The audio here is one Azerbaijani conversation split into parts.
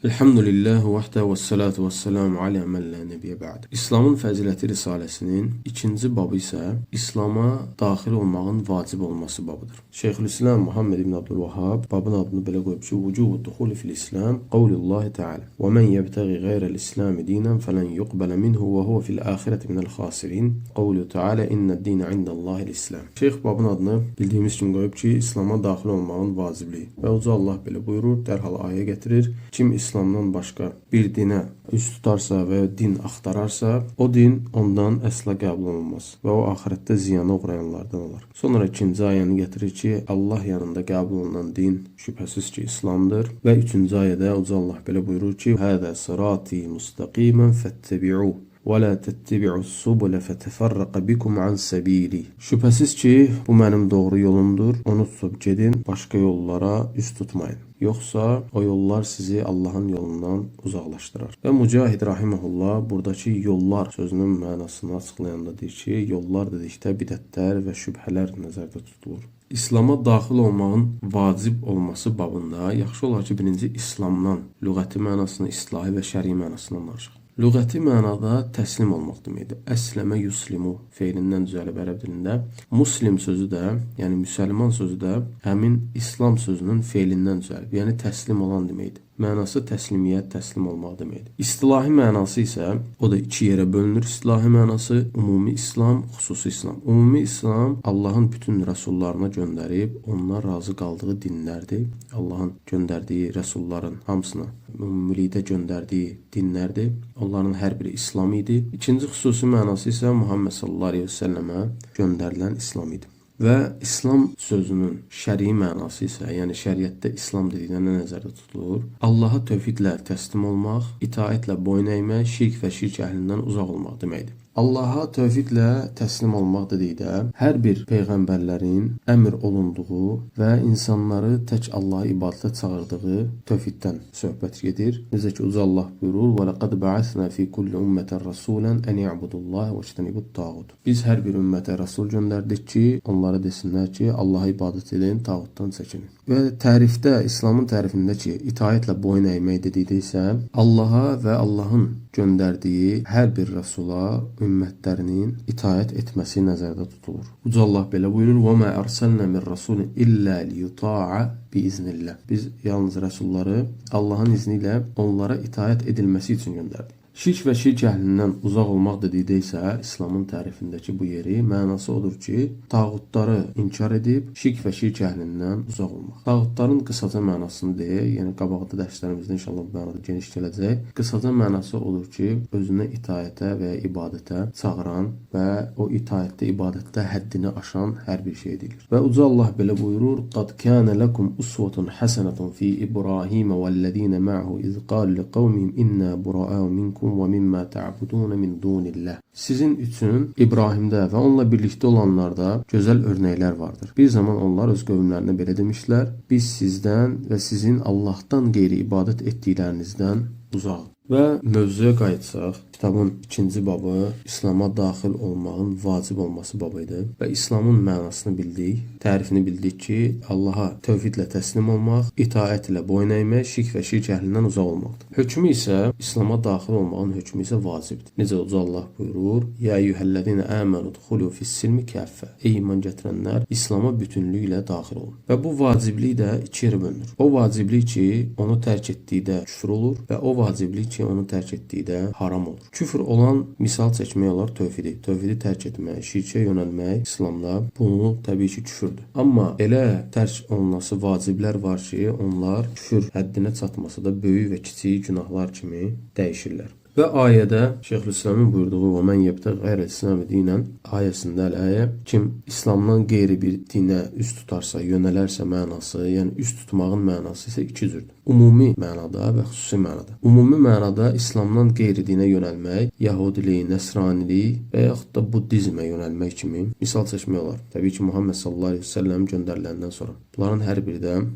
Elhamdülillah vahdə və salatu və selamu alə mən lə nəbiyə bə'd. İslamın fəziləti risaləsinin ikinci babı isə İslama daxil olmağın vacib olması babıdır. Şeyxülislam Muhammed ibn Abdülvahhab babın adını belə qoyub ki, vücubu duxuli fil-İslam qavlullahi təala və mən yebtəği qeyrəl-İslami dinən fələn yuqbələ minhu və huvə fil-əxirəti minəl-xasirin qavlu təala innəd-dinə indəllahil-İslam. Şeyx babın adını bildiyimiz kimi qoyub ki, İslama daxil olmağın vacibliyi və Uca Allah belə buyurur, dərhal ayə gətirir. Kim İslamdan başqa bir dinə üst tutarsa və din axtararsa, o din ondan əsla qəbul olunmaz və o axirətdə ziyana uğrayanlardan olar. Sonra ikinci ayəni gətirir ki, Allah yanında qəbul olunan din şübhəsiz ki, İslamdır və üçüncü ayədə Uca Allah belə buyurur ki, Hədə sırati müstəqimən fəttəbi'u və la təttəbi'us subulə fətəfərrəqə bikum an səbili. Şübhəsiz ki, bu mənim doğru yolumdur, onu tutub gedin, başqa yollara üst tutmayın. Yoxsa o yollar sizi Allahın yolundan uzaqlaşdırar. Və Mücahid rahimehullah buradakı yollar sözünün mənasını açıqlayanda deyir ki, yollar dedikdə bidətlər və şübhələr nəzərdə tutulur. İslama daxil olmağın vacib olması babında yaxşı olar ki, birinci İslamdan lüğəti mənasını, islahi və şəri mənasını danışaq. Lüğəti mənada təslim olmaq deməkdir. Əsləmə yuslimu feilindən düzəlib ərəb dilində. Muslim sözü də, yəni müsəlman sözü də həmin İslam sözünün feilindən düzəlib. Yəni təslim olan deməkdir. Mənası təslimiyyət, təslim olmaq deməkdir. İstilahi mənası isə o da iki yerə bölünür. İstilahi mənası ümumi İslam, xüsusi İslam. Ümumi İslam Allahın bütün rəsullarına göndərib, onlar razı qaldığı dinlərdir. Allahın göndərdiyi rəsulların hamısına ümumilikdə göndərdiyi dinlərdir. Onların hər biri İslam idi. İkinci xüsusi mənası isə Muhammed sallallahu aleyhi ve sellemə göndərilən İslam idi. Və İslam sözünün şəri mənası isə, yəni şəriətdə İslam dedikdə nə nəzərdə tutulur? Allaha tövhidlə təslim olmaq, itaətlə boyun əymək, şirk və şirk əhlindən uzaq olmaq deməkdir. Allaha tövhidlə təslim olmaq dedikdə hər bir peyğəmbərlərin əmr olunduğu və insanları tək Allaha ibadətə çağırdığı tövhiddən söhbət gedir. Necə ki, Uca Allah buyurur, وَلَقَدْ بَعَثْنَا فِي كُلِّ أُمَّةٍ رَسُولًا أَنْ يَعْبُدُوا اللّٰهَ وَاجْتَنِبُوا الطَّاغُوتَ. Biz hər bir ümmətə rəsul göndərdik ki, onlara desinlər ki, Allaha ibadət edin, tağutdan çəkinin. Və tərifdə, İslamın tərifində ki, itaətlə boyun əymək dedikdə isə Allaha və Allahın göndərdiyi hər bir rəsula ümmətlərinin itaət etməsi nəzərdə tutulur. Uca Allah belə buyurur: "Və mə ərsəlnə min rasulin illə liyuta'a biiznillah." Biz yalnız rəsulları Allahın izni ilə onlara itaət edilməsi üçün göndərdik. Şirk və şirk əhlindən uzaq olmaq dedikdə isə İslamın tərifindəki bu yeri mənası odur ki, tağutları inkar edib şirk və şirk əhlindən uzaq olmaq. Tağutların qısaca mənasını deyək, yəni qabaqda dərslərimizdə inşallah bu mənada geniş gələcək. Qısaca mənası odur ki, özünə itaətə və ibadətə çağıran və o itaətdə, ibadətdə həddini aşan hər bir şey deyilir. Və Uca Allah belə buyurur: "Qad kana lakum uswatun hasanatun fi İbrahim vəllezina ma'ahu iz qalu liqavmihim inna bura'u minkum və mimma ta'budun min dunillah." Sizin üçün İbrahimdə və onunla birlikdə olanlarda gözəl örnəklər vardır. Bir zaman onlar öz qövmlərinə belə demişlər: "Biz sizdən və sizin Allahdan qeyri ibadət etdiklərinizdən uzaq." Və mövzuya qayıtsaq, kitabın ikinci babı İslama daxil olmağın vacib olması babı idi və İslamın mənasını bildik, tərifini bildik ki, Allaha tövhidlə təslim olmaq, itaət ilə boyun əymək, şirk və şirk əhlindən uzaq olmaqdır. Hökmü isə, İslama daxil olmağın hökmü isə vacibdir. Necə Uca Allah buyurur: "Ya eyyuhellezine amanu dukhulu fis-silmi kaffə." Ey iman gətirənlər, İslama bütünlüklə daxil olun. Və bu vaciblik də iki yerə bölünür. O vaciblik ki, onu tərk etdikdə küfr olur və o vaciblik ki, onu tərk etdikdə haram olur. Küfr olan misal çəkmək olar tövhidi. Tövhidi tərk etmək, şirkə yönəlmək İslamda bunu təbii ki, küfürdür. Amma elə tərk olunması vaciblər var ki, onlar küfür həddinə çatmasa da böyük və kiçik günahlar kimi dəyişirlər. Və ayədə Şeyxülislamın buyurduğu "Və mən yebtəği qeyrəl-İslami dinən" ayəsində əl-əyə kim İslamdan qeyri bir dinə üst tutarsa, yönələrsə mənası, yəni üst tutmağın mənası isə iki cürdür. Ümumi mənada və xüsusi mənada. Ümumi mənada İslamdan qeyri dinə yönəlmək, Yahudilik, Nəsranilik və yaxud da Buddizmə yönəlmək kimi misal çəkmək olar. Təbii ki, Muhammed sallallahu aleyhi ve sellem göndəriləndən sonra. Bunların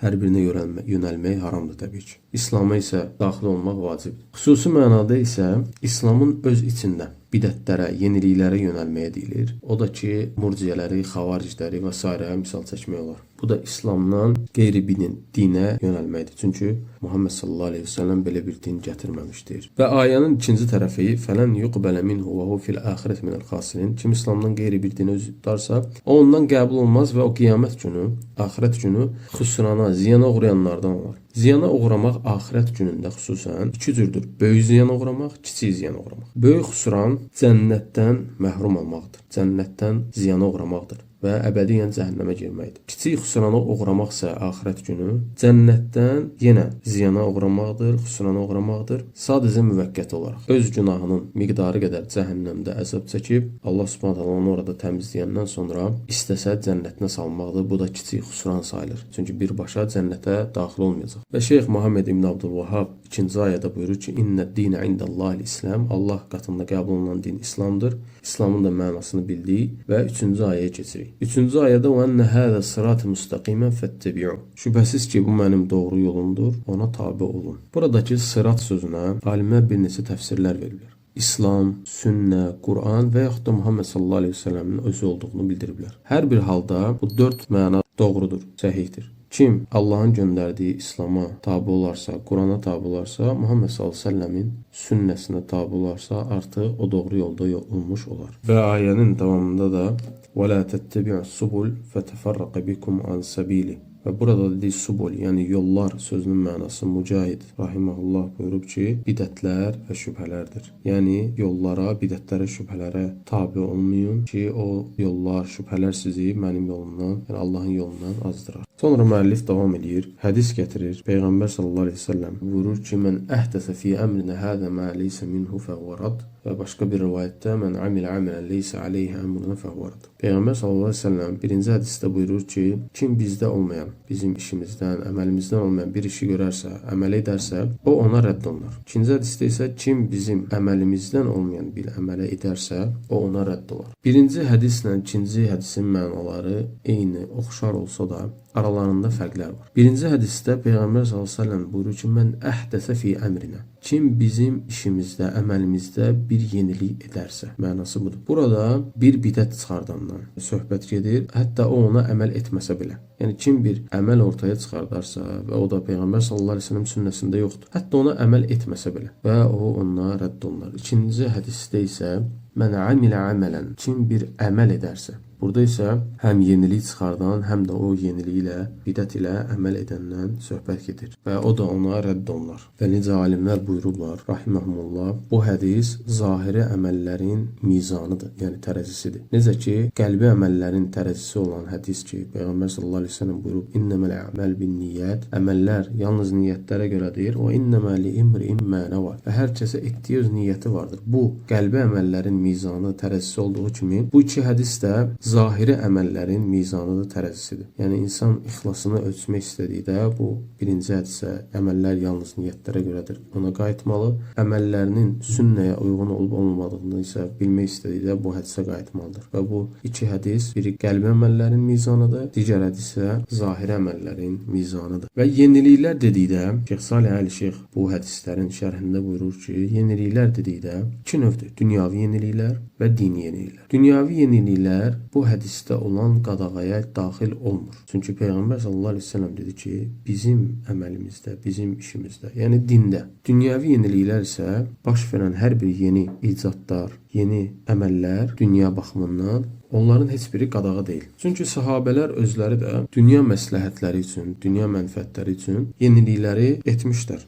hər birinə yönəlmək haramdır təbii ki. İslama isə daxil olmaq vacibdir. Xüsusi mənada isə İslamın öz içində bidətlərə, yeniliklərə yönəlməyə deyilir. O da ki, murciyələri, xavaricləri və s. misal çəkmək olar. Bu da İslamdan qeyri-binin dinə yönəlməkdir. Çünki Muhammed sallallahu aleyhi ve sellem belə bir din gətirməmişdir. Və ayənin ikinci tərəfi fələn yuqbələ minhu və hu fil axirət minəl xasirin. Kim İslamdan qeyri bir dinə üz tutarsa, o ondan qəbul olmaz və o qiyamət günü, axirət günü xüsrana, ziyana uğrayanlardan olar. Ziyana uğramaq axirət günündə xüsusən iki cürdür. Böyük ziyana uğramaq, kiçik ziyana uğramaq. Böyük xüsran cənnətdən məhrum olmaqdır. Cənnətdən ziyana uğramaqdır və əbədiyyən cəhənnəmə girməkdir. Kiçik xüsrana uğramaq isə axirət günü cənnətdən yenə ziyana uğramaqdır, xüsrana uğramaqdır. Sadəcə müvəqqəti olaraq öz günahının miqdarı qədər cəhənnəmdə əzab çəkib Allah Subhanahu taala onu orada təmizləyəndən sonra istəsə cənnətinə salmaqdır. Bu da kiçik xüsran sayılır. Çünki birbaşa cənnətə daxil olmayacaq. Və Şeyx Muhammed İbn Abdülvahhab 2-ci ayədə buyurur ki, İnnəd-dinə indəllahil-İslam. Allah qatında qəbul olunan din İslamdır. İslamın da mənasını bildik və 3-cü ayəyə keçirik. 3-cü ayədə "Və enne hâzâ sıratı müstaqimen fettebi'u." Şübhəsiz ki, bu mənim doğru yolumdur, ona tabe olun. Buradakı sırat sözünə alimlər bir neçə təfsirlər verirlər. İslam, sünnə, Quran və yaxud da Muhammed sallallahu aleyhi ve sellemin özü olduğunu bildiriblər. Hər bir halda bu 4 məna doğrudur, səhihdir. Kim Allahın göndərdiyi İslam'a tabi olarsa, Qurana tabi olarsa, Muhammed sallallahu aleyhi ve sellemin sünnəsinə tabi olarsa, artıq o doğru yolda olmuş olar. Və ayənin davamında da وَلَا تَتَّبِعُ السُّبُلْ فَتَفَرَّقَ بِكُمْ عَنْ سَبِيلِ. Və burada dediyi subul, yəni yollar sözünün mənası Mücahid rahimehullah buyurub ki, bidətlər və şübhələrdir. Yəni yollara, bidətlərə, şübhələrə tabi olmayın ki, o yollar, şübhələr sizi mənim yolumdan, yəni Allahın yolundan azdırar. Sonra müəllif davam edir, hədis gətirir. Peyğəmbər sallallahu əleyhi və səlləm buyurur ki, "Mən əhdəsə fi əmrinə hada ma leysə minhu fəhuvə rad." Və başqa bir rivayətdə "Mən amilə aməlan leysə aleyhi əmruna fəhuvə rad." Peyğəmbər sallallahu əleyhi və səlləm birinci hədisdə buyurur ki, kim bizdə olmayan, bizim işimizdən, əməlimizdən olmayan bir işi görərsə, əməl edərsə, o ona rədd olunar. İkinci hədisdə isə kim bizim əməlimizdən olmayan bir əmələ edərsə, o ona rədd olar. Birinci hədislə ikinci hədisin mənaları eyni, oxşar olsa da aralarında fərqlər var. Birinci hədisdə Peyğəmbər sallallahu əleyhi və səlləm buyurur ki, "Mən əhdəsə fi əmrinə." Kim bizim işimizdə, əməlimizdə bir yenilik edərsə, mənası budur. Burada bir bidət çıxardandan söhbət gedir, hətta o ona əməl etməsə belə. Yəni kim bir əməl ortaya çıxardarsa və o da Peyğəmbər sallallahu əleyhi və səlləm sünnəsində yoxdur, hətta ona əməl etməsə belə və o ona rədd olunar. İkinci hədisdə isə "Mən amilə aməlan." Kim bir əməl edərsə, burada isə həm yenilik çıxardan, həm də o yenilik ilə, bidət ilə əməl edəndən söhbət gedir və o da ona rədd olunar. Və necə alimlər buyurublar, rahimehumullah, bu hədis zahiri əməllərin mizanıdır, yəni tərəzisidir. Necə ki, qəlbi əməllərin tərəzisi olan hədis ki, Peyğəmbər sallallahu əleyhi və səlləm buyurub, "İnneməl a'mal bin-niyyat." Əməllər yalnız niyyətlərə görədir. "Və innemə li-imri'in mə nəvə." Və hər kəsə etdiyi öz niyyəti vardır. Bu qəlbi əməllərin mizanı, tərəzisi olduğu kimi, bu iki hədis də zahiri əməllərin mizanıdır, tərəzisidir. Yəni insan ixlasını ölçmək istədikdə bu birinci hədisə əməllər yalnız niyyətlərə görədir. Ona qayıtmalı. Əməllərinin sünnəyə uyğun olub olmadığını isə bilmək istədikdə bu hədisə qayıtmalıdır. Və bu iki hədis biri qəlbi əməllərin mizanıdır, digər hədis isə zahiri əməllərin mizanıdır. Və yeniliklər dedikdə Şeyx Salih Əli Şeyx bu hədislərin şərhində buyurur ki, yeniliklər dedikdə iki növdür. Dünyavi yeniliklər və dini yeniliklər. Dünyavi yeniliklər bu hədisdə olan qadağaya daxil olmur. Çünki Peyğəmbər sallallahu əleyhi və səlləm dedi ki, bizim əməlimizdə, bizim işimizdə, yəni dində. Dünyavi yeniliklər isə baş verən hər bir yeni icadlar, yeni əməllər dünya baxımından onların heç biri qadağa deyil. Çünki sahabələr özləri də dünya məsləhətləri üçün, dünya mənfəətləri üçün yenilikləri etmişlər.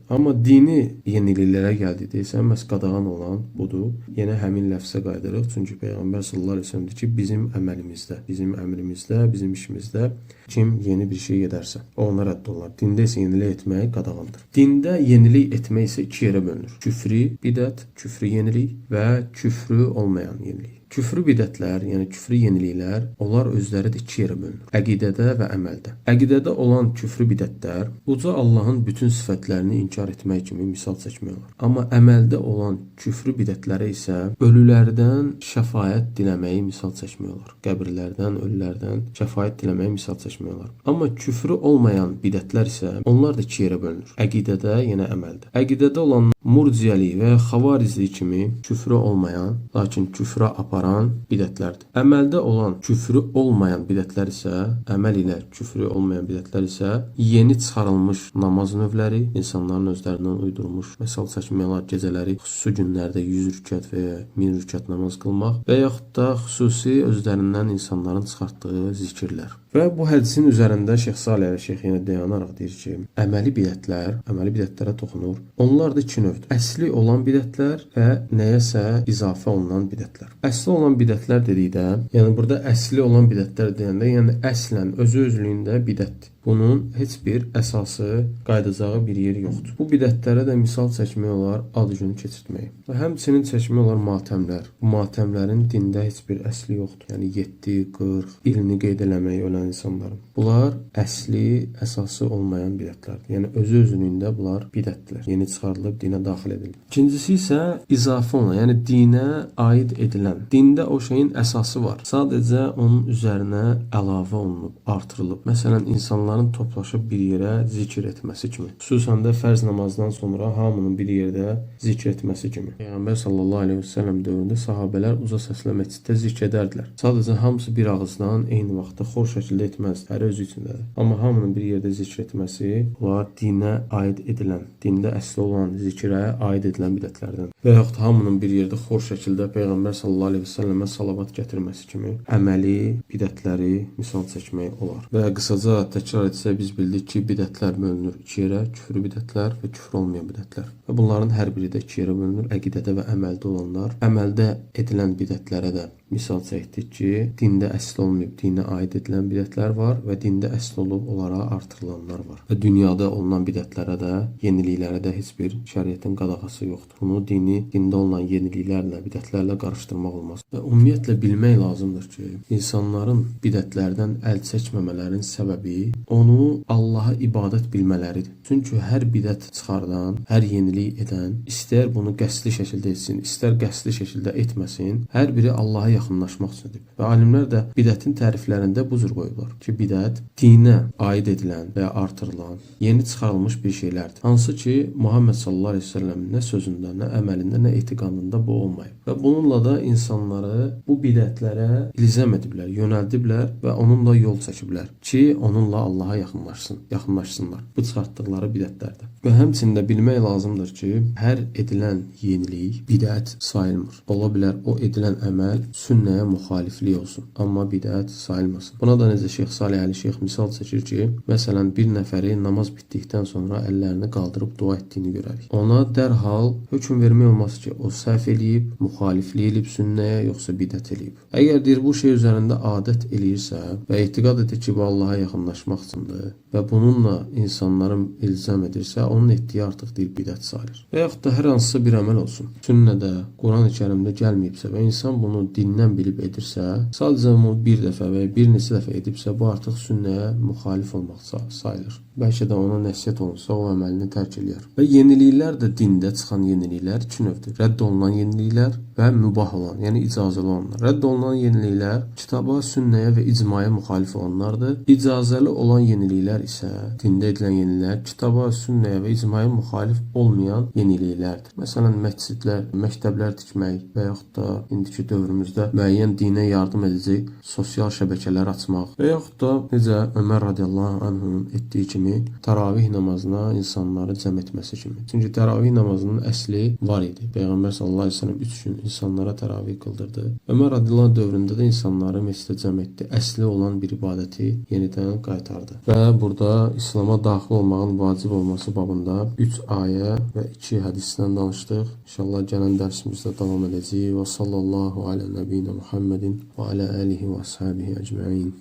Amma dini yeniliklərə gəldikdə isə məhz qadağan olan budur. Yenə həmin ləfsə qayıdırıq. Çünki Peyğəmbər sallallahu əleyhi və səlləm deyir ki, bizim əməlimizdə, bizim əmrimizdə, bizim işimizdə kim yeni bir şey edərsə, o ona rədd olar. Dində isə yenilik etmək qadağandır. Dində yenilik etmək isə iki yerə bölünür. Küfri bidət, küfri yenilik və küfrü olmayan yenilik. Küfrü bidətlər, yəni küfrü yeniliklər, onlar özləri də iki yerə bölünür. Əqidədə və əməldə. Əqidədə olan küfrü bidətlər uca Allahın bütün sifətlərini inkar etmək kimi misal çəkmək olar. Amma əməldə olan küfrü bidətlərə isə ölülərdən şəfaət diləməyi misal çəkmək olar. Qəbirlərdən, ölülərdən şəfaət diləməyi misal çəkmək olar. Amma küfrü olmayan bidətlər isə onlar da iki yerə bölünür. Əqidədə, yenə əməldə. Əqidədə olan murciyəli və xavarizli kimi küfrü olmayan, lakin küfrə aparan bidətlərdir. Əməldə olan küfrü olmayan bidətlər isə, əməl ilə küfrü olmayan bidətlər isə yeni çıxarılmış namaz növləri, insanların özlərindən uydurmuş, məsəl çəkmək olar gecələri xüsusi günlərdə 100 rükət və ya 1000 rükət namaz qılmaq və yaxud da xüsusi özlərindən insanların çıxartdığı zikirlər. Və bu hədisin üzərində Şeyx Salih Əleyhi yenə dayanaraq deyir ki, əməli bidətlərə toxunur. Onlar da iki növdür. Əsli olan bidətlər və nəyəsə izafə olunan bidətlər. Əsli olan bidətlər dedikdə, yəni burada əsli olan bidətlər deyəndə, yəni əslən özü-özlüyündə bidətdir. Bunun heç bir əsası, qayıdacağı bir yer yoxdur. Bu bidətlərə də misal çəkmək olar ad günü keçirtmək. Və həmçinin çəkmək olar matəmlər. Bu matəmlərin dində heç bir əsli yoxdur. Yəni 7, 40 ilini qeyd eləmək ölən insanların. Bunlar əsli, əsası olmayan bidətlərdir. Yəni özü-özlüyündə bunlar bidətdirlər. Yeni çıxarılıb dinə daxil edilir. İkincisi isə izafə olan, yəni dinə aid edilən. Dində o şeyin əsası var. Sadəcə onun üzərinə əlavə olunub, artırılıb. Məsələn, insanlar toplaşıb bir yerə zikr etməsi kimi. Xüsusən də fərz namazdan sonra hamının bir yerdə zikr etməsi kimi. Peyğəmbər sallallahu əleyhi və səlləm dövründə sahabelər uca səslə məsciddə zikr edərdilər. Sadəcə hamısı bir ağızdan eyni vaxtda xor şəkildə etməz, hər özü üçündədir. Amma hamının bir yerdə zikr etməsi onlar dinə aid edilən, dində əsli olan zikrə aid edilən bidətlərdən. Və yaxud hamının bir yerdə xor şəkildə Peyğəmbər sallallahu əleyhi və səlləmə salavat gətirməsi kimi əməli bidətləri misal çəkmək olar. Və qısaca təkrar etsə biz bildik ki, bidətlər bölünür iki yerə, küfrü bidətlər və küfr olmayan bidətlər. Və bunların hər biri də iki yerə bölünür, əqidədə və əməldə olanlar. Əməldə edilən bidətlərə də misal çəkdik ki, dində əsl olmayıb, dinə aid edilən bidətlər var və dində əsl olub onlara artırılanlar var. Və dünyada olunan bidətlərə də, yeniliklərə də heç bir şəriətin qadağası yoxdur. Bunu dində olunan yeniliklərlə, bidətlərlə qarışdırmaq olmaz. Və ümumiyyətlə bilmək lazımdır ki, insanların bidətlərdən əl çəkməmələrin səbəbi onu Allaha ibadət bilmələridir. Çünki hər bidət çıxardan, hər yenilik edən, istər bunu qəsdli şəkildə etsin, istər qəsdli şəkildə etməsin, hər biri Allaha yaxınlaşmaq üçündür. Və alimlər də bidətin təriflərində bu cür qoyublar ki, bidət dinə aid edilən və artırılan, yeni çıxarılmış bir şeylərdir. Hansı ki, Muhammed sallallahu əleyhi və səlləm nə sözündə, nə əməlində, nə etiqadında bu olmayıb. Və bununla da insanları bu bidətlərə ilzam ediblər, yönəldiblər və onunla yol çəkiblər ki, onunla Allaha yaxınlaşsınlar. Bu çıxartdıqları bidətlərdir. Və həmçində bilmək lazımdır ki, hər edilən yenilik bidət sayılmır. Ola bilər o edilən əməl sünnəyə müxaliflik olsun, amma bidət sayılmasın. Buna da necə Şeyx Salih Əleyhi misal çəkir ki, məsələn bir nəfəri namaz bitdikdən sonra əllərini qaldırıb dua etdiyini görərik. Ona dərhal hökm vermək olmaz ki, o səhv eləyib, müxaliflik eləyib sünnəyə, yoxsa bidət eləyib. Əgər deyir bu şey üzərində adət eləyirsə və etiqad edir ki, bu Allaha yaxınlaşmaq üçündür və bununla insanların ilzam edirsə, onun etdiyi artıq deyil bidət sayılır. Və yaxud da hər hansısa bir əməl olsun. Sünnədə, Quran-ı Kərimdə gəlməyibsə və insan bunu dindən bilib edirsə, sadəcə onu bir dəfə və bir neçə dəfə edibsə, bu artıq sünnəyə müxalif olmaq sayılır. Bəlkə də ona nəsihət olunsa, o əməlini tərk eləyər. Və yeniliklər də dində çıxan yeniliklər iki növdür. Rədd olunan yeniliklər və mübah olan, yəni icazəli olanlar. Rədd olunan yeniliklər kitaba, sünnəyə və icmaya müxalif olanlardır. İcazəli olan yeniliklər isə, dində edilən yeniliklər kitaba, sünnəyə və icmaya müxalif olmayan yeniliklərdir. Məsələn, məscidlər, məktəblər tikmək və yaxud da indiki dövrümüzdə müəyyən dinə yardım edəcək sosial şəbəkələr açmaq və yaxud da necə Ömər radiyallahu anhunun etdiyi kimi təravih namazına insanları cəm etməsi kimi. Çünki təravih namazının əsli var idi. Peyğəmbər sallallahu əleyhi və səlləm 3 gün insanlara təravih qıldırdı. Ömər radiyallahu dövründə də insanları məscidə cəm etdi. Əsli olan bir ibadəti yenidən qaytardı. Və burada İslam'a daxil olmağın vacib olması babında 3 ayə və 2 hədisdən danışdıq. İnşallah gələn dərsimizdə davam edəcəyik. Və sallallahu alə nəbiyyinə Muhammedin və alə alihi və əshabihi əcməin.